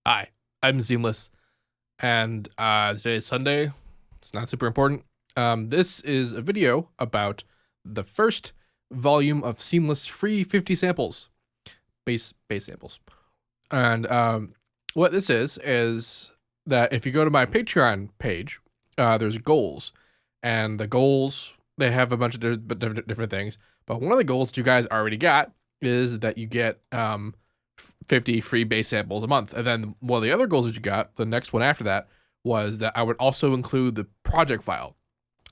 Hi, I'm Seamless, and today is Sunday. It's not super important. This is a video about the first volume of Seamless free 50 samples, base samples. And what this is that if you go to my Patreon page, there's goals, and the goals, they have a bunch of different things. But one of the goals that you guys already got is that you get 50 free base samples a month. And then one of the other goals that you got, the next one after that, was that I would also include the project file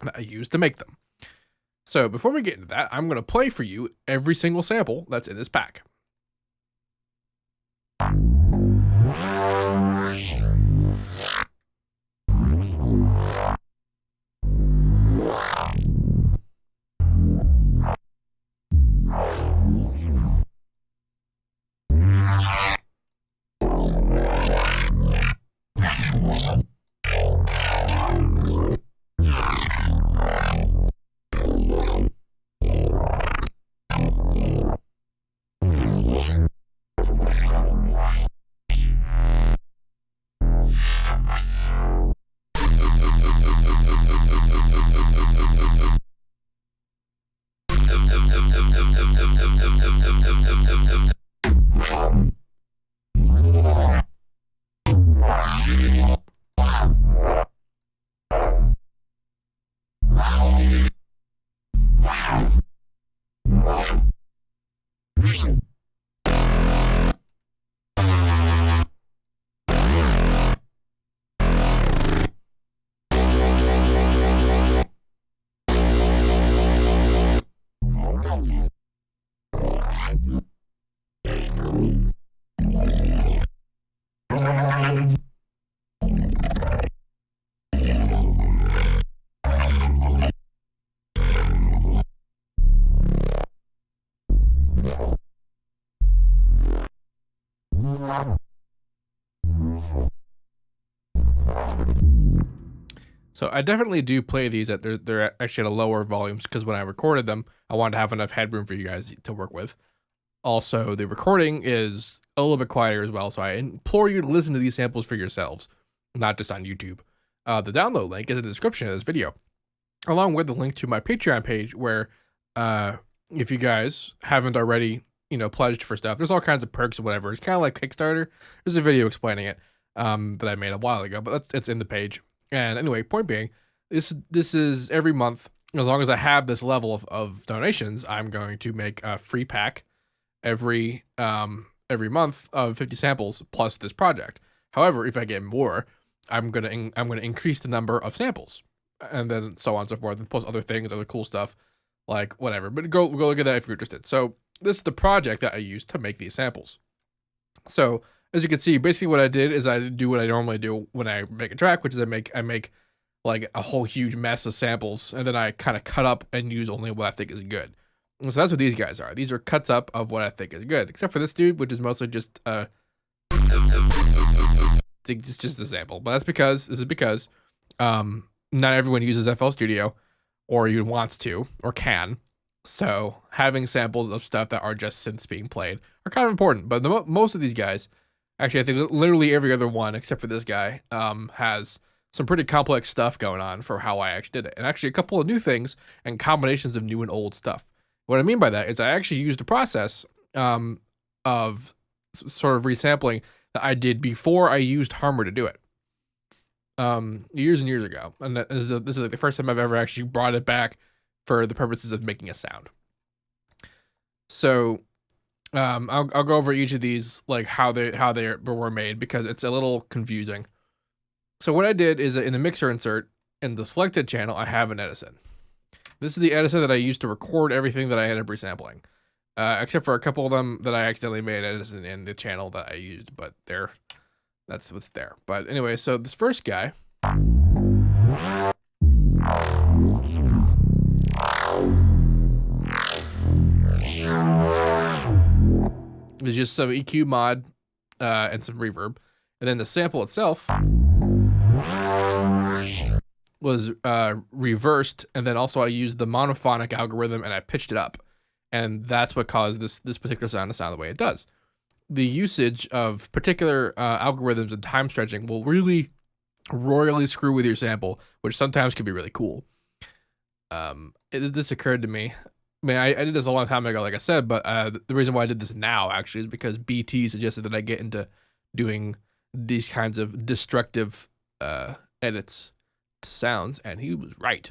that I used to make them. So before we get into that, I'm going to play for you every single sample that's in this pack. So I definitely do play these at they're actually at a lower volumes because when I recorded them, I wanted to have enough headroom for you guys to work with. Also, the recording is a little bit quieter as well, so I implore you to listen to these samples for yourselves, not just on YouTube. The download link is in the description of this video, along with the link to my Patreon page where if you guys haven't already, pledged for stuff, there's all kinds of perks or whatever. It's kind of like Kickstarter. There's a video explaining it that I made a while ago, but it's in the page. And anyway, point being, this is every month. As long as I have this level of donations, I'm going to make a free pack every month of 50 samples plus this project. However, if I get more, I'm gonna increase the number of samples, and then so on and so forth, and plus other things, other cool stuff, like whatever. But go look at that if you're interested. So this is the project that I used to make these samples. So as you can see, basically what I did is I do what I normally do when I make a track, which is I make like a whole huge mess of samples, and then I kind of cut up and use only what I think is good. And so that's what these guys are. These are cuts up of what I think is good, except for this dude, which is mostly just it's just a sample. But this is because not everyone uses FL Studio, or even wants to, or can. So having samples of stuff that are just synths being played are kind of important. But most of these guys, actually, I think literally every other one except for this guy, has some pretty complex stuff going on for how I actually did it. And actually a couple of new things and combinations of new and old stuff. What I mean by that is I actually used a process of sort of resampling that I did before I used Harmor to do it. Years and years ago. And this is like the first time I've ever actually brought it back for the purposes of making a sound. So I'll go over each of these, like how they were made, because it's a little confusing. So what I did is in the mixer insert in the selected channel, I have an Edison. This is the Edison that I used to record everything that I ended up resampling, except for a couple of them that I accidentally made Edison in the channel that I used, but that's what's there. But anyway, so this first guy is just some EQ mod and some reverb, and then the sample itself was reversed, and then also I used the monophonic algorithm and I pitched it up, and that's what caused this particular sound to sound the way it does. the usage of particular algorithms and time stretching will really royally screw with your sample, which sometimes can be really cool. This occurred to me. I mean, I did this a long time ago, like I said, but the reason why I did this now actually is because BT suggested that I get into doing these kinds of destructive edits to sounds, and he was right.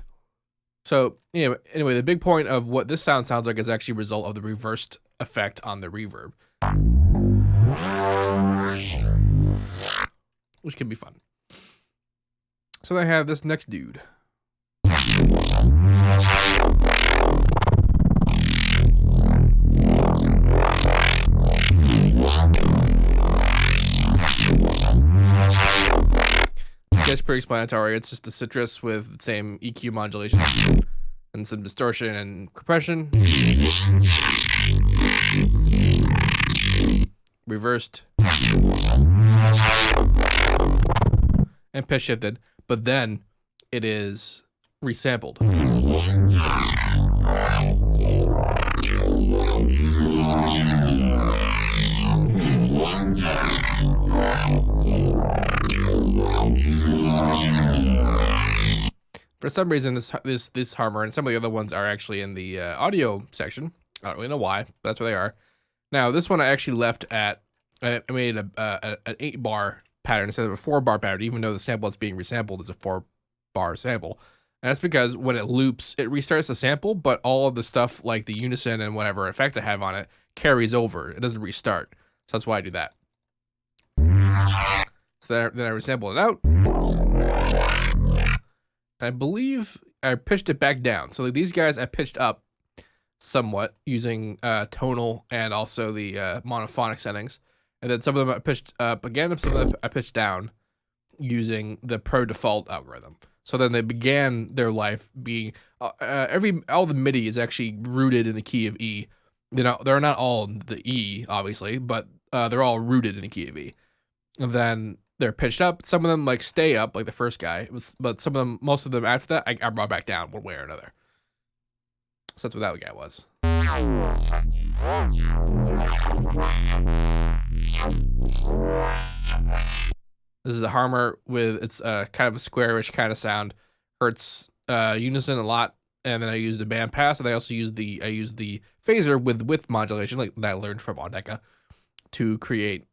So anyway, the big point of what this sound sounds like is actually a result of the reversed effect on the reverb, which can be fun. So I have this next dude. It's pretty explanatory. It's just a citrus with the same EQ modulation and some distortion and compression. Reversed. And pitch shifted. But then it is resampled. For some reason, this harmonic and some of the other ones are actually in the audio section. I don't really know why, but that's where they are. Now, this one I actually left at, I made an 8-bar pattern instead of a 4-bar pattern, even though the sample that's being resampled is a 4-bar sample. And that's because when it loops, it restarts the sample, but all of the stuff like the unison and whatever effect I have on it carries over. It doesn't restart. So that's why I do that. So then I resample it out. And I believe I pitched it back down. So like these guys I pitched up somewhat using tonal and also the monophonic settings. And then some of them I pitched up again, some of them I pitched down using the pro default algorithm. So then they began their life being all the MIDI is actually rooted in the key of E. They're not all in the E, obviously, but they're all rooted in the key of E. And then they're pitched up. Some of them like stay up, like the first guy. But some of them, most of them after that, I brought back down one way or another. So that's what that guy was. This is a harmor with it's kind of a squarish kind of sound. Hurts unison a lot, and then I used a bandpass, and I also used the phaser with width modulation, like that I learned from Audeca, to create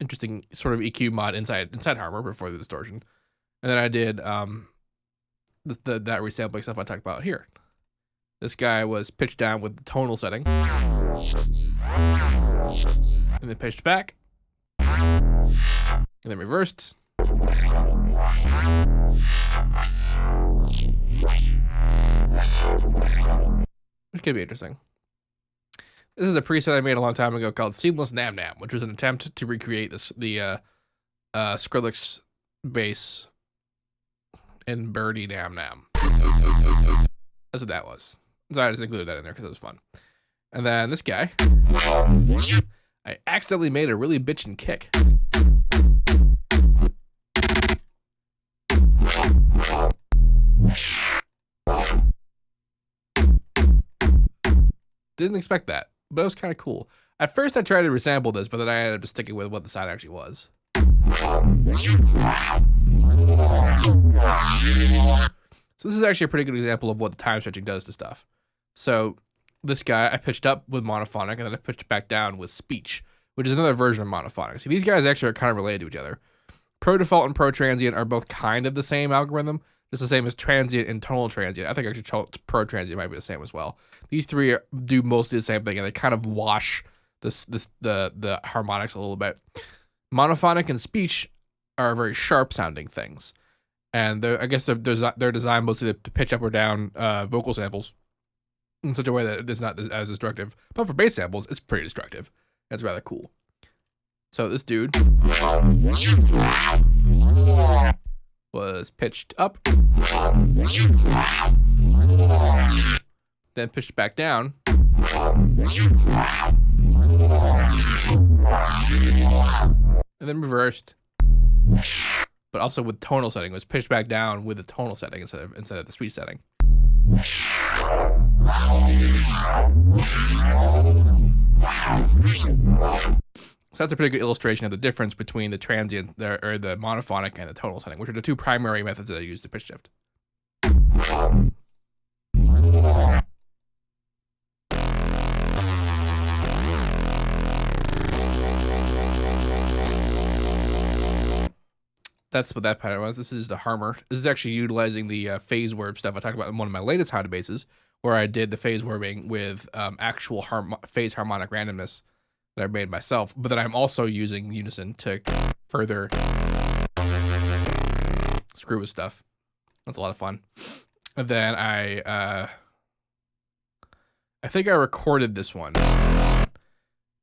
interesting sort of EQ mod inside harmor before the distortion. And then I did that resampling stuff I talked about here. This guy was pitched down with the tonal setting, and then pitched back, and then reversed. Which could be interesting. This is a preset I made a long time ago called SeamlessR, which was an attempt to recreate the Skrillex bass in Birdie Nam Nam. That's what that was. So I just included that in there because it was fun. And then this guy, I accidentally made a really bitchin' kick. Didn't expect that, but it was kind of cool. At first I tried to resample this, but then I ended up just sticking with what the sound actually was. So this is actually a pretty good example of what the time stretching does to stuff. So this guy I pitched up with monophonic, and then I pitched back down with speech, which is another version of monophonic. See, these guys actually are kind of related to each other. Pro default and pro transient are both kind of the same algorithm, just the same as transient and tonal transient. I think actually pro transient might be the same as well. These three do mostly the same thing, and they kind of wash the harmonics a little bit. Monophonic and speech are very sharp sounding things, and I guess they're designed mostly to pitch up or down vocal samples in such a way that it's not as destructive. But for bass samples, it's pretty destructive. That's rather cool. So this dude was pitched up, then pitched back down, and then reversed, but also with tonal setting. It was pitched back down with the tonal setting instead of the speech setting. So that's a pretty good illustration of the difference between the transient or the monophonic and the tonal setting, which are the two primary methods that I use to pitch shift. That's what that pattern was. This is the Harmer. This is actually utilizing the phase warp stuff I talked about in one of my latest how to bases, where I did the phase warping with actual phase harmonic randomness that I made myself, but then I'm also using unison to further screw with stuff. That's a lot of fun. And then I think I recorded this one.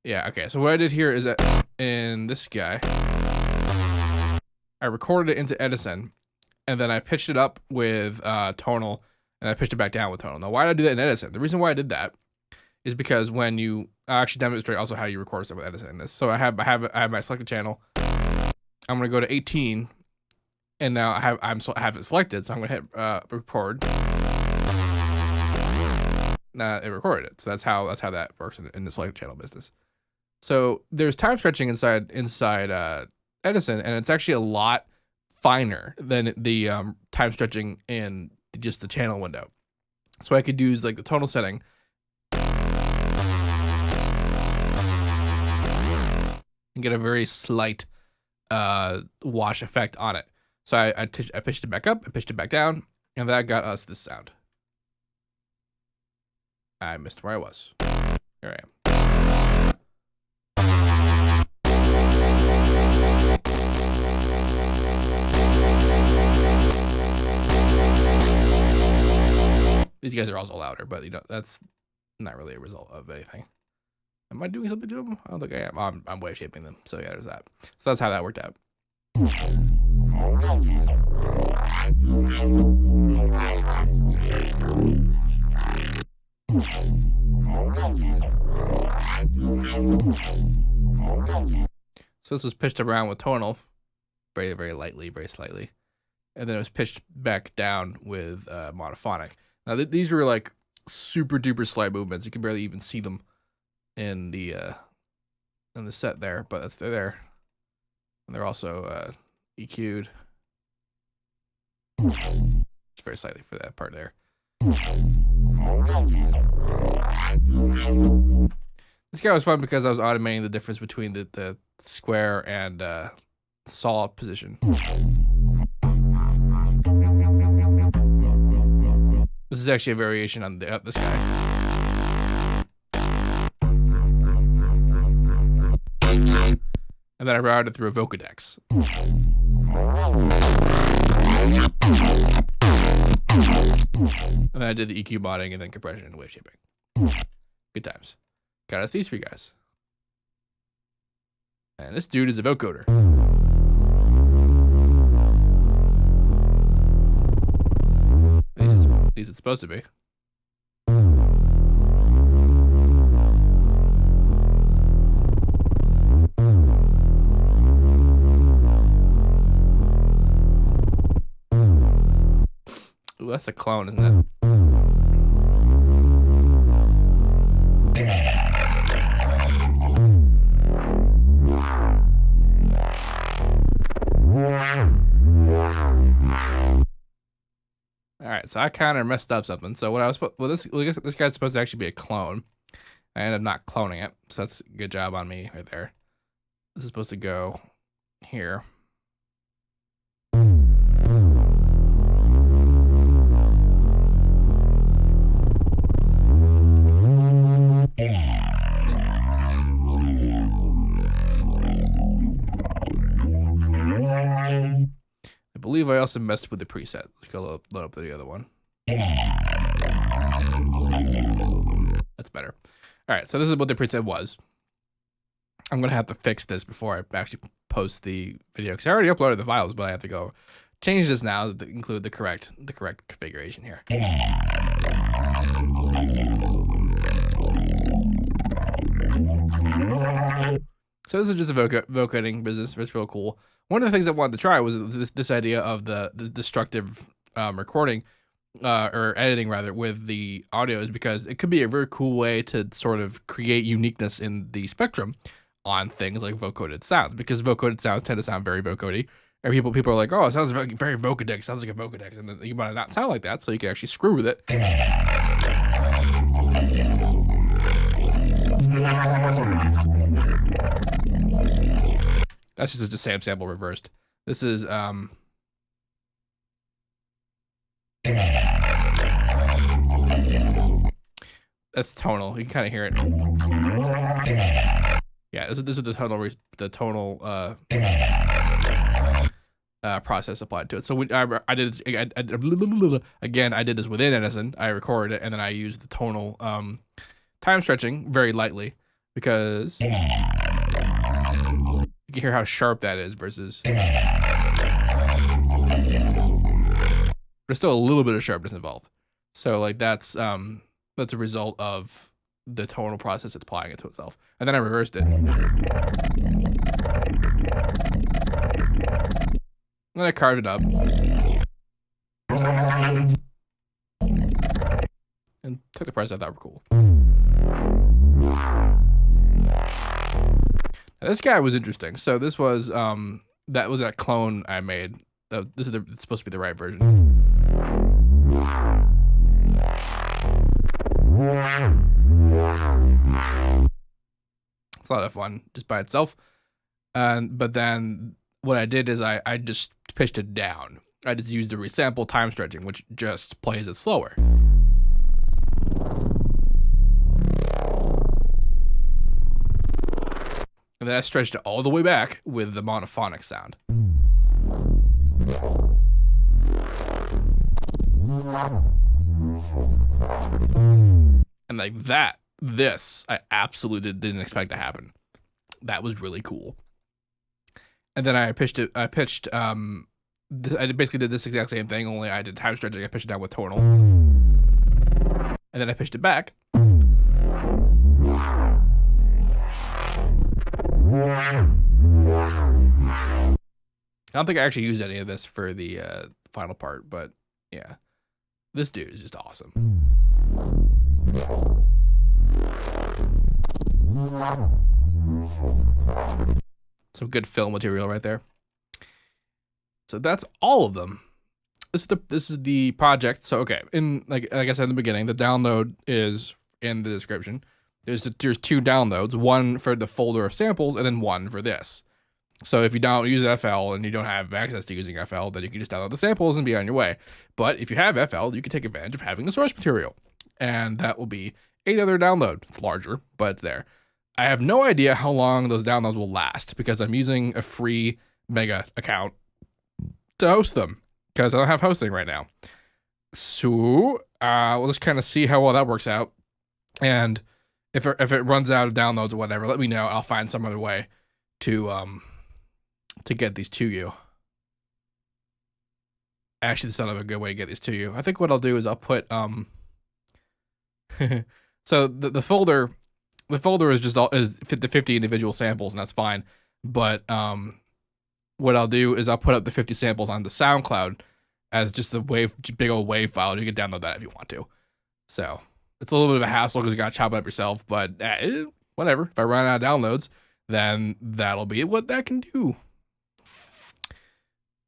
Yeah, okay. So what I did here is that in this guy, I recorded it into Edison, and then I pitched it up with tonal, and I pitched it back down with tonal. Now, why did I do that in Edison? The reason why I did that is because when you actually demonstrate also how you record stuff with Edison in this. So I have my selected channel. I'm gonna go to 18, and now I have it selected. So I'm gonna hit record. Now it recorded it. So that's how that works in the selected channel business. So there's time stretching inside Edison, and it's actually a lot finer than the time stretching in just the channel window. So I could use like the tonal setting and get a very slight wash effect on it. So I pitched it back up, I pitched it back down, and that got us this sound. I missed where I was. Here I am. These guys are also louder, but you know, that's not really a result of anything. Am I doing something to them? I don't think I am. I'm wave shaping them. So yeah, there's that. So that's how that worked out. So this was pitched around with tonal, very, very lightly, very slightly. And then it was pitched back down with monophonic. Now these were like super duper slight movements. You can barely even see them in the set there, but they're there. And they're also EQ'd. It's very slightly for that part there. This guy was fun because I was automating the difference between the square and saw position. This is actually a variation on this guy. And then I routed it through a Vocodex. And then I did the EQ modding and then compression and wave shaping. Good times. Got us these three guys. And this dude is a vocoder. At least it's supposed to be. Ooh, that's a clone, isn't it? All right, so I kind of messed up something. So what I was this guy's supposed to actually be a clone. I ended up not cloning it, so that's a good job on me right there. This is supposed to go here. I believe I also messed with the preset. Let's go load up the other one. That's better. All right, so this is what the preset was. I'm gonna have to fix this before I actually post the video because I already uploaded the files, but I have to go change this now to include the correct configuration here. So this is just a vocoder business. It's real cool. One of the things I wanted to try was this idea of the destructive recording or editing rather with the audio, is because it could be a very cool way to sort of create uniqueness in the spectrum on things like vocoded sounds, because vocoded sounds tend to sound very vocody. And people are like, oh, it sounds very vocodex, sounds like a vocodex, and then you might not sound like that, so you can actually screw with it. That's just a sample reversed. This is that's tonal. You can kind of hear it. Yeah, this is the tonal process applied to it. So I did again. I did this within Edison. I recorded it, and then I used the tonal time stretching very lightly, because you can hear how sharp that is versus. There's still a little bit of sharpness involved. So like that's a result of the tonal process it's applying it to itself. And then I reversed it. And then I carved it up. And took the parts I thought were cool. Now, this guy was interesting. So this was that was that clone I made. This is it's supposed to be the right version. It's a lot of fun just by itself. But then what I did is I just pitched it down. I just used the resample time stretching, which just plays it slower. And then I stretched it all the way back with the monophonic sound. And like that, this I absolutely didn't expect to happen. That was really cool. And then I basically did this exact same thing, only I did time stretching. I pitched it down with tonal. And then I pitched it back. I don't think I actually used any of this for the final part, but yeah. This dude is just awesome. Some good fill material right there. So that's all of them. This is the project. So okay, like I said in the beginning, the download is in the description. There's two downloads, one for the folder of samples and then one for this. So if you don't use FL and you don't have access to using FL, then you can just download the samples and be on your way. But if you have FL, you can take advantage of having the source material. And that will be another download. It's larger, but it's there. I have no idea how long those downloads will last, because I'm using a free Mega account to host them, because I don't have hosting right now. So we'll just kind of see how well that works out. And if it runs out of downloads or whatever, let me know. I'll find some other way to get these to you. Actually, this is not a good way to get these to you. I think what I'll do is I'll put so the folder is just the 50 individual samples, and that's fine. But what I'll do is I'll put up the 50 samples on the SoundCloud as just a big old WAV file. You can download that if you want to. So it's a little bit of a hassle because you got to chop it up yourself, but whatever. If I run out of downloads, then that'll be what that can do.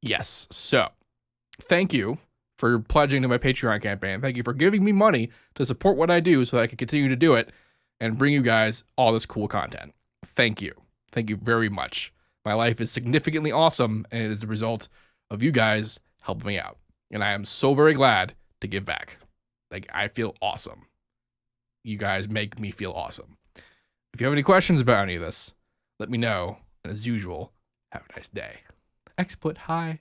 Yes. So thank you for pledging to my Patreon campaign. Thank you for giving me money to support what I do so that I can continue to do it and bring you guys all this cool content. Thank you. Thank you very much. My life is significantly awesome, and it is the result of you guys helping me out. And I am so very glad to give back. Like, I feel awesome. You guys make me feel awesome. If you have any questions about any of this, let me know. And as usual, have a nice day. XSplit, hi.